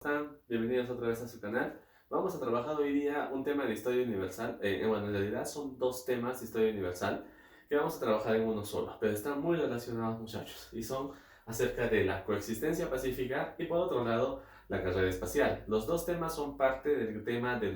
Están? Bienvenidos otra vez a su canal. Vamos a trabajar hoy día un tema de historia universal. Bueno, en realidad son dos temas de historia universal que vamos a trabajar en uno solo, pero están muy relacionados, muchachos, y son acerca de la coexistencia pacífica y, por otro lado, la carrera espacial. Los dos temas son parte del tema del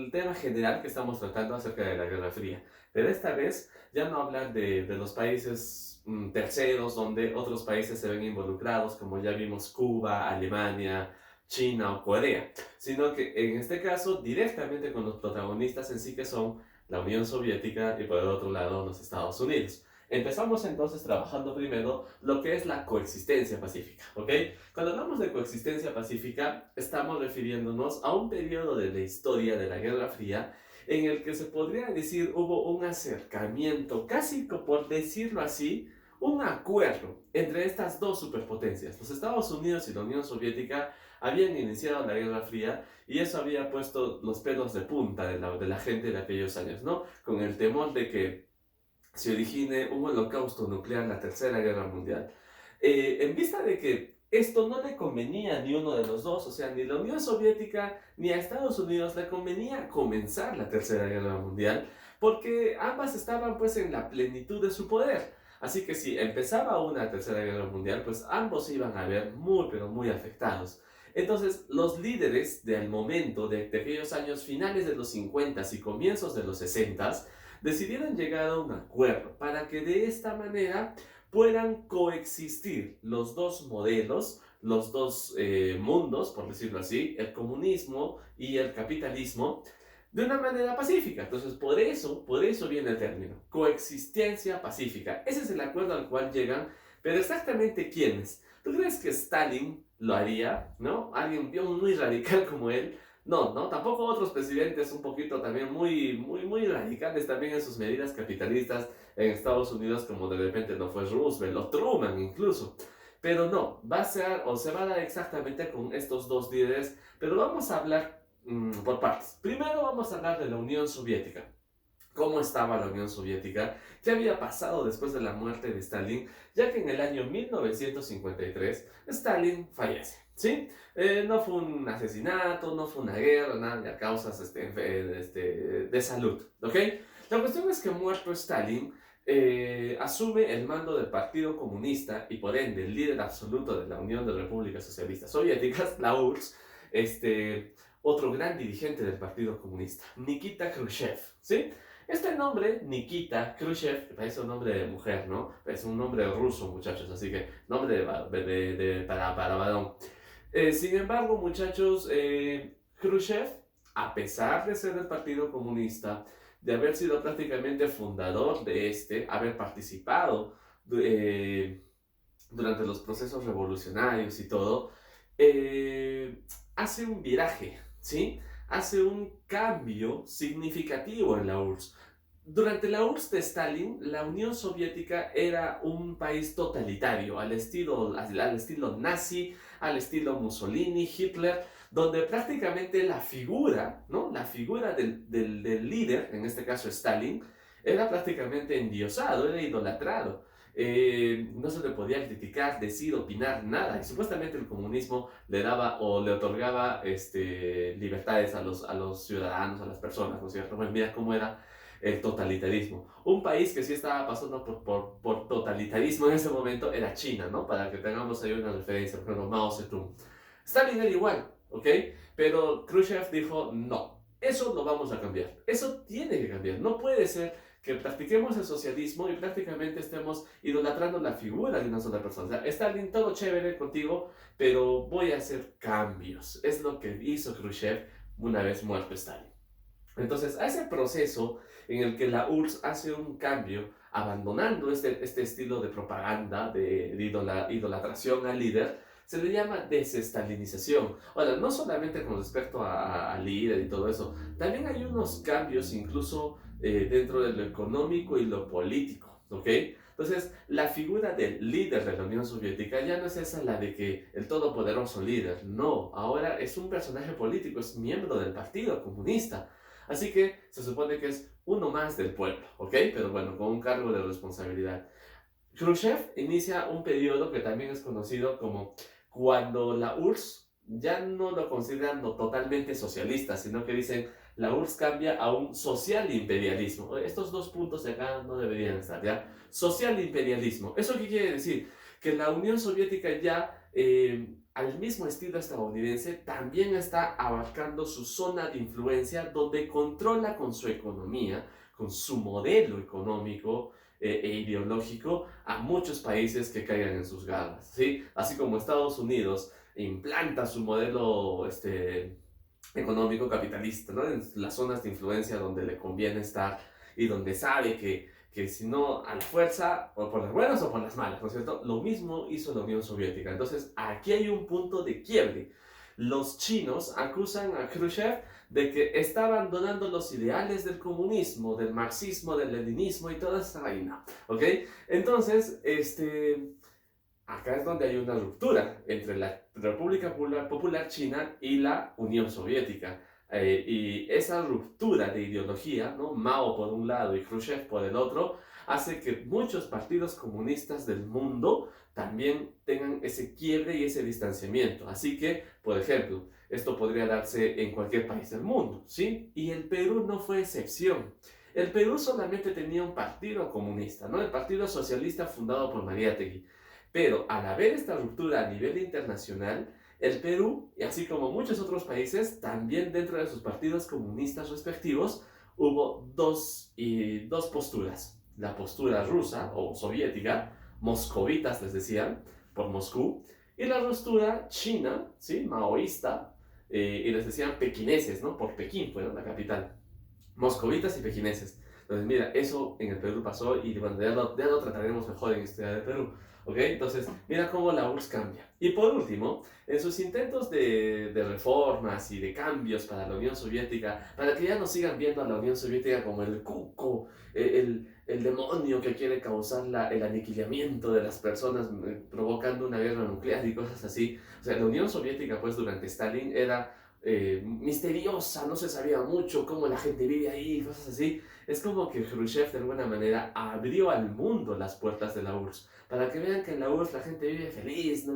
tema general que estamos tratando acerca de la Guerra Fría, pero esta vez ya no hablar de los países terceros donde otros países se ven involucrados, como ya vimos Cuba, Alemania, China o Corea, sino que en este caso directamente con los protagonistas en sí, que son la Unión Soviética y por el otro lado los Estados Unidos. Empezamos entonces trabajando primero lo que es la coexistencia pacífica, ¿ok? Cuando hablamos de coexistencia pacífica, estamos refiriéndonos a un periodo de la historia de la Guerra Fría en el que se podría decir hubo un acercamiento, casi por decirlo así, un acuerdo entre estas dos superpotencias. Los Estados Unidos y la Unión Soviética habían iniciado la Guerra Fría y eso había puesto los pelos de punta de la gente de aquellos años, ¿no? Con el temor de que se origine un holocausto nuclear, la Tercera Guerra Mundial. En vista de que esto no le convenía a ni uno de los dos, o sea, ni la Unión Soviética ni a Estados Unidos le convenía comenzar la Tercera Guerra Mundial, porque ambas estaban pues en la plenitud de su poder. Así que si empezaba una Tercera Guerra Mundial, pues ambos iban a ver muy, pero muy afectados. Entonces, los líderes del momento, de aquellos años finales de los 50 y comienzos de los 60, decidieron llegar a un acuerdo para que de esta manera puedan coexistir los dos modelos, los dos mundos, por decirlo así, el comunismo y el capitalismo, de una manera pacífica. Entonces, por eso viene el término, coexistencia pacífica. Ese es el acuerdo al cual llegan, pero exactamente quiénes. ¿Tú crees que Stalin lo haría? ¿No? Alguien muy radical como él. No, no, tampoco otros presidentes un poquito también muy radicales también en sus medidas capitalistas en Estados Unidos, como de repente no fue Roosevelt o Truman incluso. Pero no, va a ser o se va a dar exactamente con estos dos líderes, pero vamos a hablar por partes. Primero vamos a hablar de la Unión Soviética. ¿Cómo estaba la Unión Soviética? ¿Qué había pasado después de la muerte de Stalin? Ya que en el año 1953 Stalin fallece, ¿sí? No fue un asesinato, no fue una guerra, nada de causas de salud, ¿ok? La cuestión es que muerto Stalin, asume el mando del Partido Comunista y por ende el líder absoluto de la Unión de Repúblicas Socialistas Soviéticas, la URSS, otro gran dirigente del Partido Comunista, Nikita Khrushchev, ¿sí? Este nombre, Nikita Khrushchev, que parece un nombre de mujer, ¿no? Es un nombre ruso, muchachos, así que nombre para varón. Sin embargo, muchachos, Khrushchev, a pesar de ser del Partido Comunista, de haber sido prácticamente fundador de haber participado eh, durante los procesos revolucionarios y todo, hace un viraje, ¿sí? Hace un cambio significativo en la URSS. Durante la URSS de Stalin, la Unión Soviética era un país totalitario, al estilo nazi, al estilo Mussolini, Hitler, donde prácticamente la figura, ¿no? La figura del líder, en este caso Stalin, era prácticamente endiosado, era idolatrado. No se le podía criticar, decir, opinar, nada. Y supuestamente el comunismo le daba o le otorgaba libertades a los ciudadanos, a las personas, ¿no es cierto? Pues mira cómo era el totalitarismo. Un país que sí estaba pasando por totalitarismo en ese momento era China, ¿no? Para que tengamos ahí una referencia, por ejemplo, Mao Zedong. Stalin era igual, ¿ok? Pero Khrushchev dijo, no, eso lo vamos a cambiar. Eso tiene que cambiar. No puede ser que practiquemos el socialismo y prácticamente estemos idolatrando la figura de una sola persona. O sea, Stalin, todo chévere contigo, pero voy a hacer cambios. Es lo que hizo Khrushchev una vez muerto Stalin. Entonces, a ese proceso en el que la URSS hace un cambio, abandonando este estilo de propaganda, de idolatración al líder, se le llama desestalinización. Ahora, no solamente con respecto al líder y todo eso, también hay unos cambios incluso dentro de lo económico y lo político, ¿ok? Entonces, la figura del líder de la Unión Soviética ya no es esa la de que el todopoderoso líder, no, ahora es un personaje político, es miembro del Partido Comunista. Así que se supone que es uno más del pueblo, ¿ok? Pero bueno, con un cargo de responsabilidad. Khrushchev inicia un periodo que también es conocido como cuando la URSS ya no lo consideran no totalmente socialista, sino que dicen la URSS cambia a un social imperialismo. Estos dos puntos de acá no deberían estar, ¿ya? Social imperialismo. ¿Eso qué quiere decir? Que la Unión Soviética ya, al mismo estilo estadounidense, también está abarcando su zona de influencia donde controla con su economía, con su modelo económico e ideológico a muchos países que caigan en sus garras, ¿sí? Así como Estados Unidos implanta su modelo económico capitalista, ¿no? En las zonas de influencia donde le conviene estar y donde sabe que si no a la fuerza, o por las buenas o por las malas, ¿no es cierto? Lo mismo hizo la Unión Soviética. Entonces, aquí hay un punto de quiebre. Los chinos acusan a Khrushchev de que está abandonando los ideales del comunismo, del marxismo, del leninismo y toda esa vaina, ¿ok? Entonces, acá es donde hay una ruptura entre la República Popular China y la Unión Soviética. Y esa ruptura de ideología, ¿no? Mao por un lado y Khrushchev por el otro, hace que muchos partidos comunistas del mundo también tengan ese quiebre y ese distanciamiento. Así que, por ejemplo, esto podría darse en cualquier país del mundo, ¿sí? Y el Perú no fue excepción. El Perú solamente tenía un partido comunista, ¿no? El Partido Socialista fundado por Mariátegui. Pero al haber esta ruptura a nivel internacional, el Perú, y así como muchos otros países, también dentro de sus partidos comunistas respectivos, hubo dos posturas. La postura rusa o soviética, moscovitas les decían, por Moscú, y la postura china, ¿sí? Maoísta, y les decían pequineses, ¿no? Por Pekín, fue, ¿no? La capital. Moscovitas y pequineses. Entonces, mira, eso en el Perú pasó y bueno, ya lo trataremos mejor en Historia del Perú. ¿Ok? Entonces, mira cómo la URSS cambia. Y por último, en sus intentos de reformas y de cambios para la Unión Soviética, para que ya no sigan viendo a la Unión Soviética como el cuco, el demonio que quiere causar el aniquilamiento de las personas, provocando una guerra nuclear y cosas así. O sea, la Unión Soviética, pues, durante Stalin era misteriosa, no se sabía mucho cómo la gente vive ahí, cosas así. Es como que Khrushchev de alguna manera abrió al mundo las puertas de la URSS, para que vean que en la URSS la gente vive feliz, no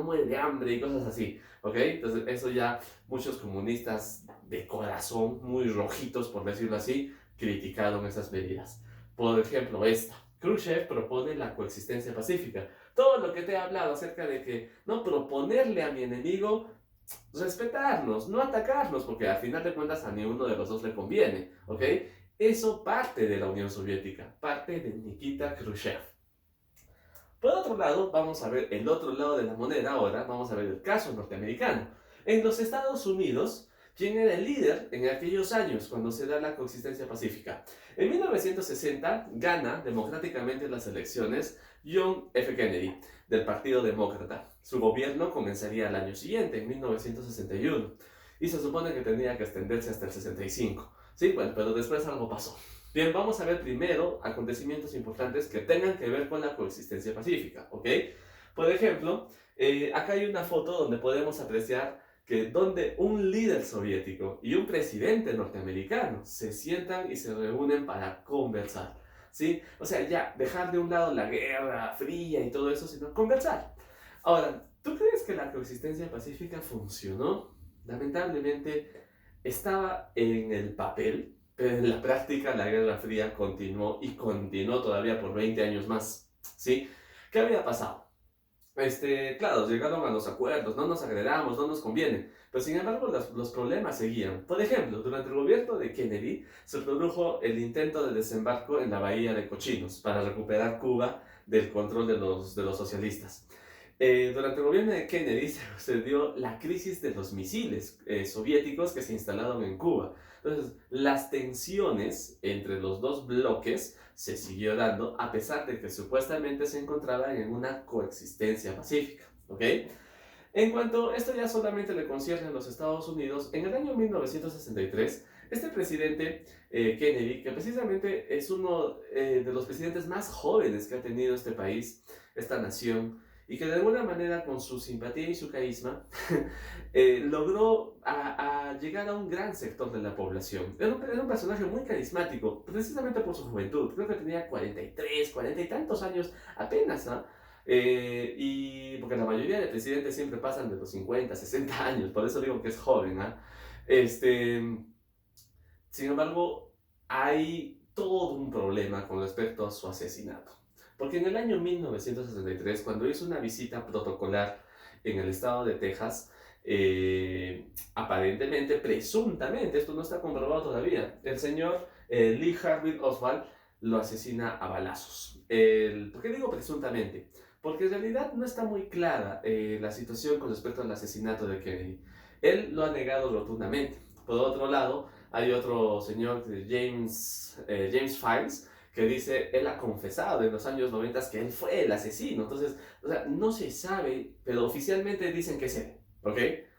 muere de hambre y cosas así, ¿ok? Entonces eso ya muchos comunistas de corazón, muy rojitos por decirlo así, criticaron esas medidas. Por ejemplo, esta. Khrushchev propone la coexistencia pacífica. Todo lo que te he hablado acerca de que no proponerle a mi enemigo respetarnos, no atacarnos, porque al final de cuentas a ni uno de los dos le conviene, ¿ok? Eso parte de la Unión Soviética, parte de Nikita Khrushchev. Por otro lado, vamos a ver el otro lado de la moneda ahora, vamos a ver el caso norteamericano. En los Estados Unidos, ¿quién era el líder en aquellos años cuando se da la coexistencia pacífica? En 1960 gana democráticamente las elecciones John F. Kennedy, del Partido Demócrata. Su gobierno comenzaría al año siguiente, en 1961, y se supone que tendría que extenderse hasta el 65. Sí, bueno, pero después algo pasó. Bien, vamos a ver primero acontecimientos importantes que tengan que ver con la coexistencia pacífica, ¿ok? Por ejemplo, acá hay una foto donde podemos apreciar que donde un líder soviético y un presidente norteamericano se sientan y se reúnen para conversar, ¿sí? O sea, ya dejar de un lado la guerra fría y todo eso, sino conversar. Ahora, ¿tú crees que la coexistencia pacífica funcionó? Lamentablemente, estaba en el papel, pero en la práctica la Guerra Fría continuó y continuó todavía por 20 años más, ¿sí? ¿Qué había pasado? Claro, llegaron a los acuerdos, no nos agredamos, no nos conviene, pero sin embargo los problemas seguían. Por ejemplo, durante el gobierno de Kennedy se produjo el intento de desembarco en la bahía de Cochinos para recuperar Cuba del control de los socialistas. Durante el gobierno de Kennedy se sucedió la crisis de los misiles soviéticos que se instalaron en Cuba. Entonces, las tensiones entre los dos bloques se siguió dando a pesar de que supuestamente se encontraban en una coexistencia pacífica, ¿ok? En cuanto esto ya solamente le concierne a los Estados Unidos, en el año 1963, este presidente Kennedy, que precisamente es uno de los presidentes más jóvenes que ha tenido este país, esta nación, y que de alguna manera con su simpatía y su carisma logró llegar a un gran sector de la población. Era un personaje muy carismático, precisamente por su juventud. Creo que tenía 43, 40 y tantos años apenas, ¿no? Y porque la mayoría de presidentes siempre pasan de los 50, 60 años, por eso digo que es joven, ¿ah? Este, sin embargo, hay todo un problema con respecto a su asesinato. Porque en el año 1963, cuando hizo una visita protocolar en el estado de Texas, aparentemente, presuntamente, esto no está comprobado todavía, el señor Lee Harvey Oswald lo asesina a balazos. ¿Por qué digo presuntamente? Porque en realidad no está muy clara la situación con respecto al asesinato de Kennedy. Él lo ha negado rotundamente. Por otro lado, hay otro señor, James Files, que dice, él ha confesado en los años 90 que él fue el asesino. Entonces, o sea, no se sabe, pero oficialmente dicen que es él, ¿ok?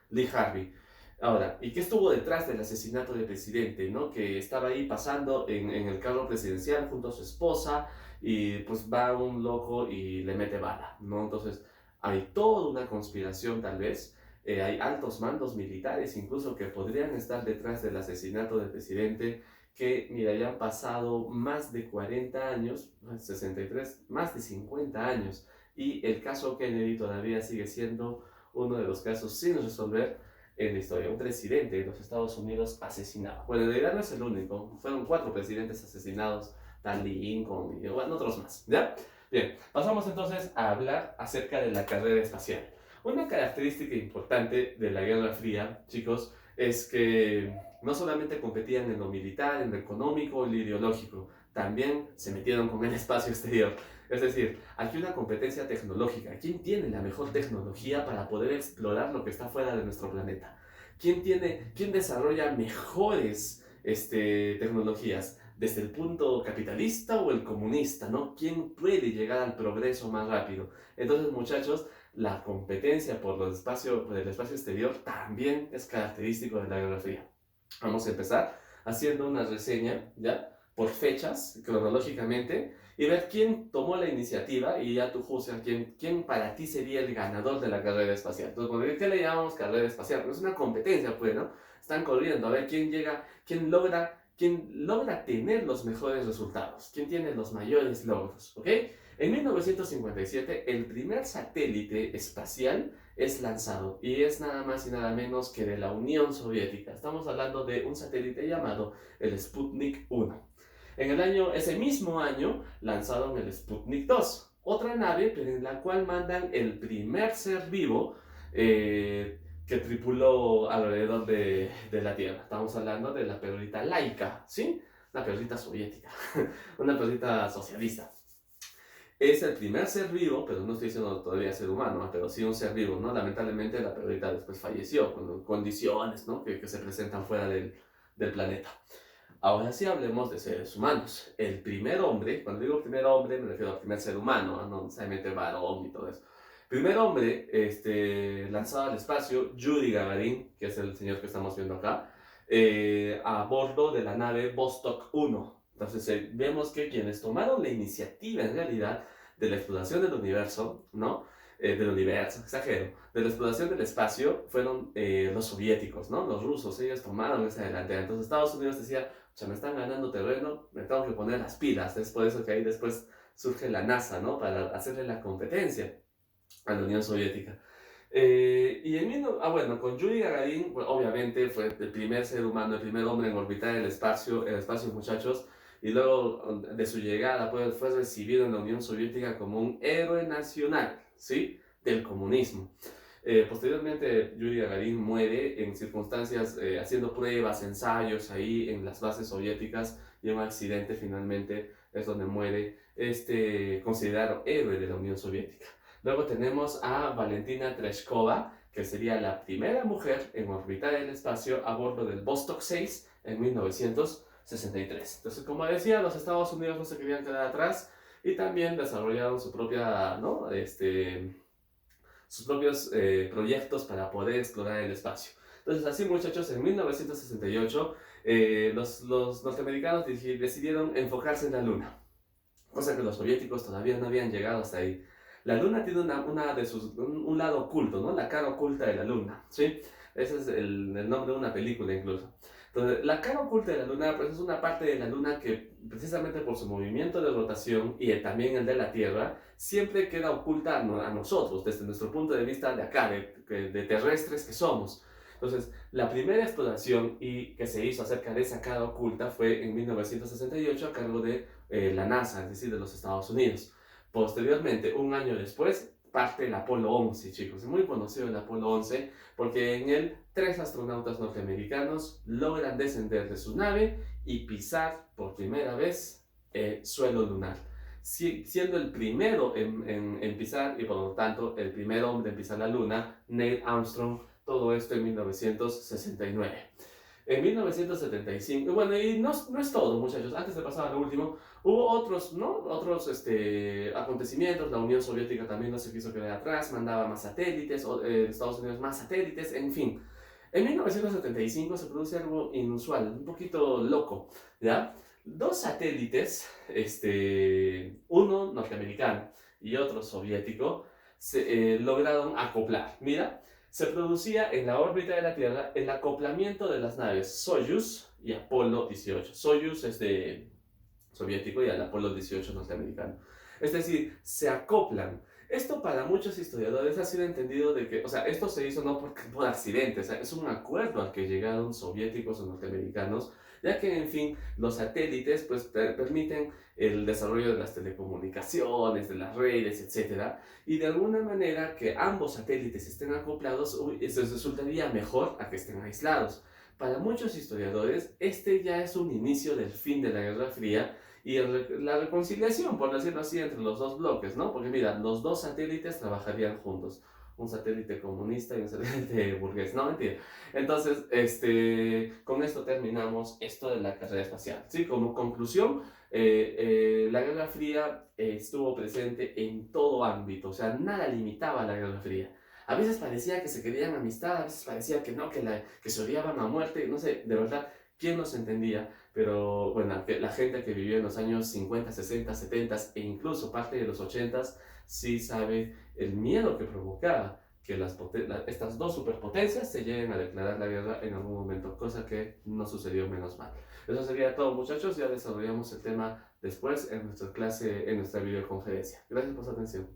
Lee Harvey. Ahora, ¿y qué estuvo detrás del asesinato del presidente, no? Que estaba ahí pasando en el carro presidencial junto a su esposa y pues va un loco y le mete bala, ¿no? Entonces, hay toda una conspiración tal vez. Hay altos mandos militares incluso que podrían estar detrás del asesinato del presidente, que, mira, ya han pasado más de 40 años, 63, más de 50 años, y el caso Kennedy todavía sigue siendo uno de los casos sin resolver en la historia. Un presidente de los Estados Unidos asesinado. Bueno, en realidad no es el único, fueron 4 presidentes asesinados, tal Lincoln y bueno, otros más, ¿ya? Bien, pasamos entonces a hablar acerca de la carrera espacial. Una característica importante de la Guerra Fría, chicos, es que no solamente competían en lo militar, en lo económico, en lo ideológico, también se metieron con el espacio exterior. Es decir, aquí una competencia tecnológica. ¿Quién tiene la mejor tecnología para poder explorar lo que está fuera de nuestro planeta? ¿Quién desarrolla mejores tecnologías? Desde el punto capitalista o el comunista, ¿no? ¿Quién puede llegar al progreso más rápido? Entonces, muchachos, la competencia por el espacio exterior también es característico de la Guerra Fría. Vamos a empezar haciendo una reseña, ¿ya? Por fechas, cronológicamente, y ver quién tomó la iniciativa y ya tú juzgas quién para ti sería el ganador de la carrera espacial. Entonces, ¿por qué le llamamos carrera espacial? Porque es una competencia, pues, ¿no? Están corriendo a ver quién llega, quién logra tener los mejores resultados, quién tiene los mayores logros, ¿ok? En 1957, el primer satélite espacial es lanzado y es nada más y nada menos que de la Unión Soviética. Estamos hablando de un satélite llamado el Sputnik 1. Ese mismo año lanzaron el Sputnik 2, otra nave pero en la cual mandan el primer ser vivo que tripuló alrededor de la Tierra. Estamos hablando de la perrita Laika, ¿sí? Una perrita soviética, una perrita socialista. Es el primer ser vivo, pero no estoy diciendo todavía ser humano, ¿no? Pero sí un ser vivo, ¿no? Lamentablemente la perrita después falleció con condiciones, ¿no? que se presentan fuera del planeta. Ahora sí hablemos de seres humanos. El primer hombre, cuando digo primer hombre me refiero al primer ser humano, no necesariamente varón y todo eso. Primer hombre lanzado al espacio, Yuri Gagarin, que es el señor que estamos viendo acá, a bordo de la nave Vostok 1. Entonces vemos que quienes tomaron la iniciativa en realidad de la exploración del universo, ¿no? Del universo, exagero, de la exploración del espacio fueron los soviéticos, ¿no? Los rusos, ellos tomaron esa delantera. Entonces Estados Unidos decía, o sea, me están ganando terreno, me tengo que poner las pilas. Es por eso que ahí después surge la NASA, ¿no? Para hacerle la competencia a la Unión Soviética. Bueno, con Yuri Gagarin, pues, obviamente fue el primer ser humano, el primer hombre en orbitar el espacio, muchachos, y luego de su llegada pues, fue recibido en la Unión Soviética como un héroe nacional, ¿sí? Del comunismo. Posteriormente, Yuri Gagarin muere en circunstancias haciendo pruebas, ensayos ahí en las bases soviéticas, y un accidente finalmente es donde muere considerado héroe de la Unión Soviética. Luego tenemos a Valentina Tereshkova, que sería la primera mujer en orbitar el espacio a bordo del Vostok 6 en 1963. Entonces, como decía, los Estados Unidos no se querían quedar atrás y también desarrollaron su propia, ¿no? Sus propios proyectos para poder explorar el espacio. Entonces, así, muchachos, en 1968 los norteamericanos decidieron enfocarse en la Luna, cosa que los soviéticos todavía no habían llegado hasta ahí. La Luna tiene un lado oculto, ¿no? La cara oculta de la Luna, ¿sí? Ese es el nombre de una película incluso. Entonces, la cara oculta de la Luna pues, es una parte de la Luna que, precisamente por su movimiento de rotación y también el de la Tierra, siempre queda oculta a nosotros, desde nuestro punto de vista de acá, de terrestres que somos. Entonces, la primera exploración que se hizo acerca de esa cara oculta fue en 1968 a cargo de la NASA, es decir, de los Estados Unidos. Posteriormente, un año después, parte el Apolo 11, chicos. Es muy conocido el Apolo 11 porque en él 3 astronautas norteamericanos logran descender de su nave y pisar por primera vez suelo lunar, siendo el primero en pisar y por lo tanto el primer hombre en pisar la luna, Neil Armstrong, todo esto en 1969. En 1975, bueno, y no es todo, muchachos, antes de pasar a lo último, hubo otros, ¿no? Otros acontecimientos, la Unión Soviética también no se quiso quedar atrás, mandaba más satélites, Estados Unidos más satélites, en fin. En 1975 se produce algo inusual, un poquito loco, ¿ya? Dos satélites, uno norteamericano y otro soviético, lograron acoplar. Mira, se producía en la órbita de la Tierra el acoplamiento de las naves Soyuz y Apolo 18. Soyuz es de soviético y el Apolo 18 norteamericano. Es decir, se acoplan. Esto para muchos historiadores ha sido entendido de que, o sea, esto se hizo no por accidente, o sea, es un acuerdo al que llegaron soviéticos o norteamericanos, ya que, en fin, los satélites pues permiten el desarrollo de las telecomunicaciones, de las redes, etcétera, y de alguna manera que ambos satélites estén acoplados, eso resultaría mejor a que estén aislados. Para muchos historiadores, este ya es un inicio del fin de la Guerra Fría y la reconciliación, por decirlo así, entre los dos bloques, ¿no? Porque mira, los dos satélites trabajarían juntos, un satélite comunista y un satélite burgués, no, mentira. Entonces, con esto terminamos esto de la carrera espacial. Sí, como conclusión, la Guerra Fría estuvo presente en todo ámbito, o sea, nada limitaba la Guerra Fría. A veces parecía que se querían amistad, a veces parecía que no, que se odiaban a muerte, no sé, de verdad, ¿quién nos entendía? Pero bueno, la gente que vivió en los años 50, 60, 70 e incluso parte de los 80 sí sabe el miedo que provocaba que estas dos superpotencias se lleguen a declarar la guerra en algún momento, cosa que no sucedió, menos mal. Eso sería todo, muchachos, ya desarrollamos el tema después en nuestra clase, en nuestra videoconferencia. Gracias por su atención.